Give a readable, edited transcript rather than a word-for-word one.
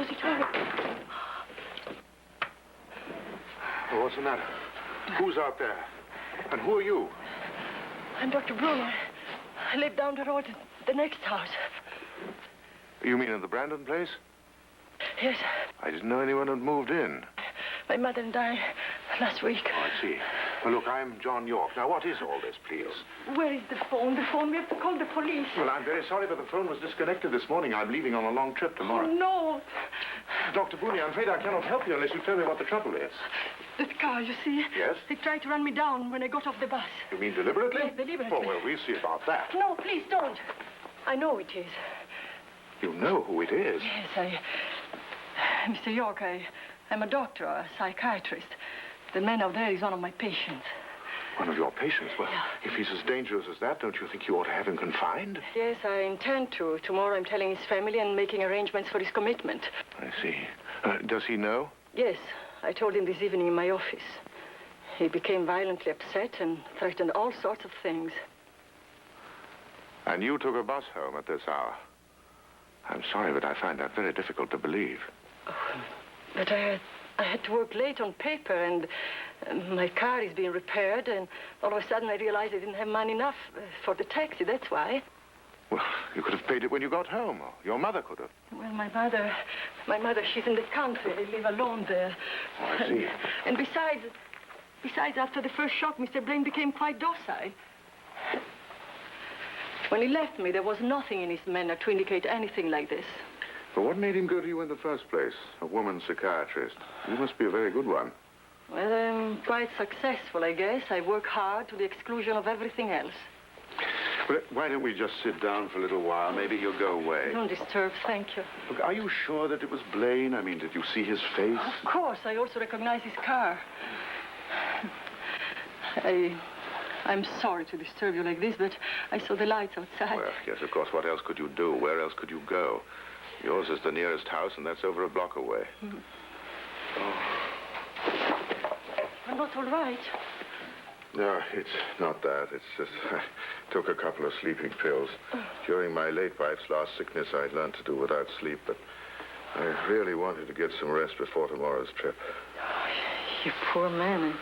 close it hurry. Oh, what's the matter? Who's out there? And who are you? I'm Dr. Bruno. I live down the road, the next house. You mean in the Brandon place? Yes. I didn't know anyone had moved in. My mother and I, last week. Oh, I see. Well, look, I'm John York. Now, what is all this, please? Where is the phone? The phone? We have to call the police. Well, I'm very sorry, but the phone was disconnected this morning. I'm leaving on a long trip tomorrow. Oh, no. Dr. Booney, I'm afraid I cannot help you unless you tell me what the trouble is. That car, you see? Yes? They tried to run me down when I got off the bus. You mean deliberately? Yes, deliberately. Oh, well, we'll see about that. No, please don't. I know it is. You know who it is? Yes, Mr. York, I'm a doctor, a psychiatrist. The man out there is one of my patients. One of your patients? Well, yeah. If he's as dangerous as that, don't you think you ought to have him confined? Yes, I intend to. Tomorrow I'm telling his family and making arrangements for his commitment. I see. Does he know? Yes, I told him this evening in my office. He became violently upset and threatened all sorts of things. And you took a bus home at this hour? I'm sorry, but I find that very difficult to believe. Oh, but I had to work late on paper, and my car is being repaired, and all of a sudden I realized I didn't have money enough for the taxi, that's why. Well, you could have paid it when you got home, or your mother could have. Well, my mother, she's in the country. I live alone there. Oh, I see. And besides, after the first shock, Mr. Blaine became quite docile. When he left me, there was nothing in his manner to indicate anything like this. But what made him go to you in the first place? A woman psychiatrist. You must be a very good one. Well, I'm quite successful, I guess. I work hard to the exclusion of everything else. Well, why don't we just sit down for a little while? Maybe he'll go away. Don't disturb, thank you. Look, are you sure that it was Blaine? I mean, did you see his face? Of course. I also recognize his car. I'm sorry to disturb you like this, but I saw the lights outside. Well, yes, of course. What else could you do? Where else could you go? Yours is the nearest house, and that's over a block away. Mm-hmm. I'm not all right. No, it's not that. It's just I took a couple of sleeping pills. During my late wife's last sickness, I'd learned to do without sleep, but I really wanted to get some rest before tomorrow's trip. Oh, you poor man.